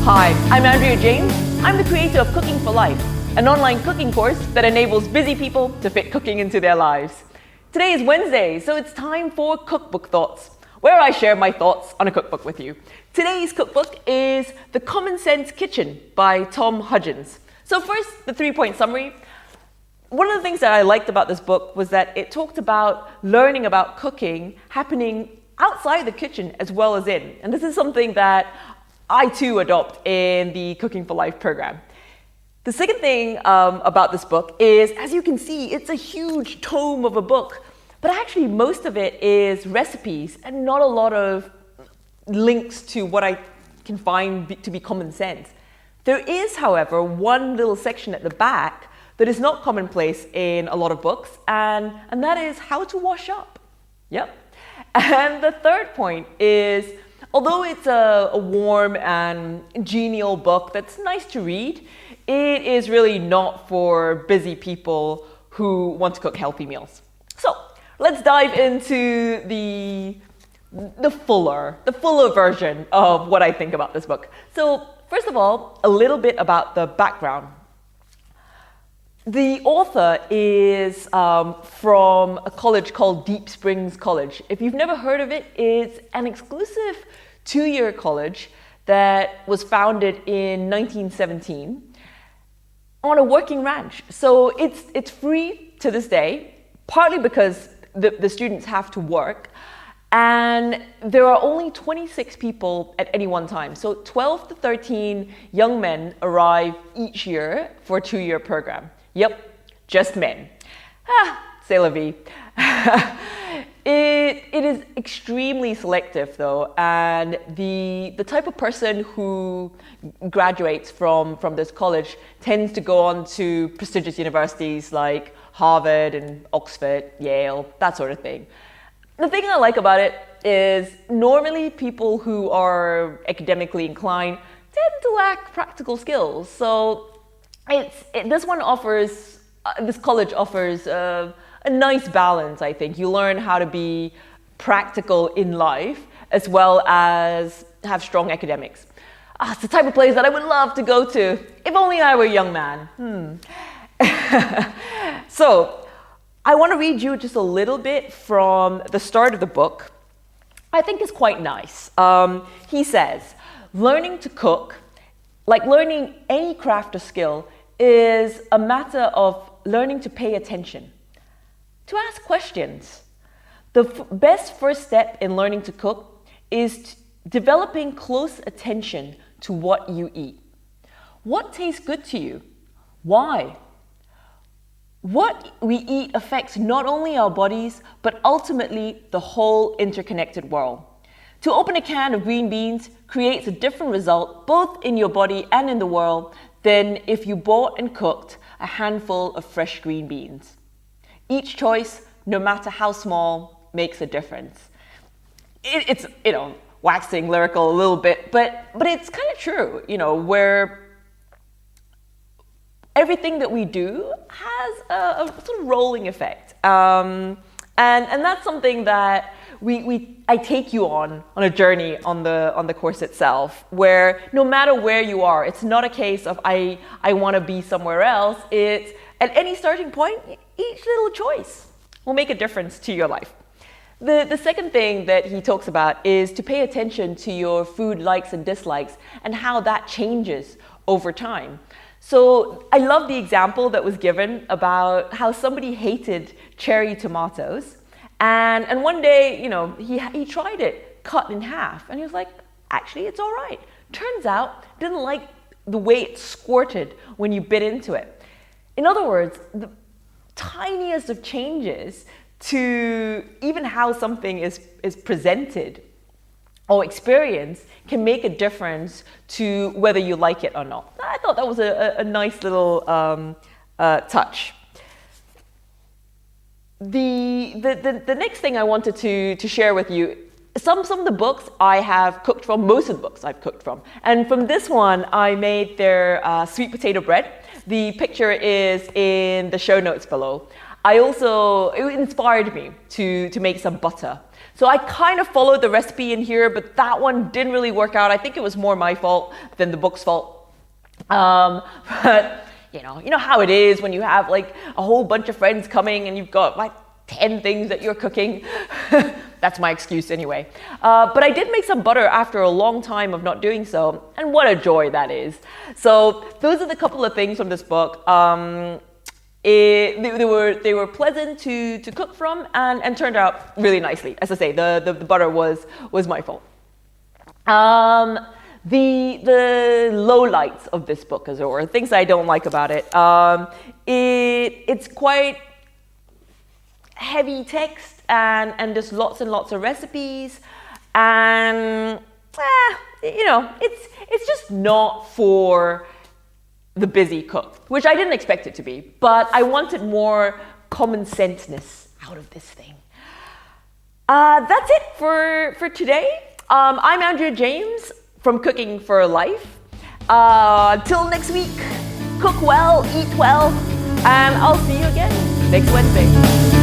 Hi, I'm Andrea James. I'm the creator of Cooking for Life, an online cooking course that enables busy people to fit cooking into their lives. Today is Wednesday, so it's time for Cookbook Thoughts, where I share my thoughts on a cookbook with you. Today's cookbook is The Commonsense Kitchen by Tom Hudgens. So first, the 3-point summary. One of the things that I liked about this book was that it talked about learning about cooking happening outside the kitchen as well as in. And this is something that I too adopt in the Cooking for Life program. The second thing about this book is, as you can see, it's a huge tome of a book, but actually most of it is recipes and not a lot of links to what I can find to be common sense. There is, however, one little section at the back that is not commonplace in a lot of books, and that is how to wash up. Yep. And the third point is, although it's a warm and genial book that's nice to read, it is really not for busy people who want to cook healthy meals. So let's dive into the fuller version of what I think about this book. So first of all, a little bit about the background. The author is from a college called Deep Springs College. If you've never heard of it, it's an exclusive 2-year college that was founded in 1917 on a working ranch. So it's free to this day, partly because the students have to work, and there are only 26 people at any one time. So 12 to 13 young men arrive each year for a 2-year program. Yep, just men. C'est la vie. It is extremely selective though, and the type of person who graduates from this college tends to go on to prestigious universities like Harvard and Oxford, Yale, that sort of thing. The thing I like about it is normally people who are academically inclined tend to lack practical skills. So this college offers a nice balance, I think. You learn how to be practical in life as well as have strong academics. It's the type of place that I would love to go to, if only I were a young man. So I want to read you just a little bit from the start of the book. I think it's quite nice. He says, learning to cook, like learning any craft or skill, is a matter of learning to pay attention, to ask questions. The best first step in learning to cook is developing close attention to what you eat. What tastes good to you? Why? What we eat affects not only our bodies, but ultimately the whole interconnected world. To open a can of green beans creates a different result both in your body and in the world than if you bought and cooked a handful of fresh green beans. Each choice, no matter how small, makes a difference. It's waxing lyrical a little bit, but it's kind of true, where everything that we do has a sort of rolling effect. And that's something that I take you on a journey on the course itself, where no matter where you are, it's not a case of I want to be somewhere else. It's at any starting point, each little choice will make a difference to your life. The second thing that he talks about is to pay attention to your food likes and dislikes and how that changes over time. So I love the example that was given about how somebody hated cherry tomatoes. And one day, he tried it cut in half, and he was like, actually, it's all right. Turns out, didn't like the way it squirted when you bit into it. In other words, the tiniest of changes to even how something is presented or experienced can make a difference to whether you like it or not. I thought that was a nice little touch. The next thing I wanted to share with you, some of the books I have cooked from, most of the books I've cooked from. And from this one, I made their sweet potato bread. The picture is in the show notes below. It inspired me to make some butter. So I kind of followed the recipe in here, but that one didn't really work out. I think it was more my fault than the book's fault. But you know how it is when you have like a whole bunch of friends coming and you've got like 10 things that you're cooking. That's my excuse anyway. But I did make some butter after a long time of not doing so, and what a joy that is. So those are the couple of things from this book. They were pleasant to cook from and turned out really nicely. As I say, the butter was my fault. The lowlights of this book, as it were, things I don't like about it. It's quite heavy text and just lots and lots of recipes, and it's just not for the busy cook, which I didn't expect it to be, but I wanted more common senseness out of this thing. That's it for today. I'm Andrea James from Cooking for Life. Till next week, cook well, eat well, and I'll see you again next Wednesday.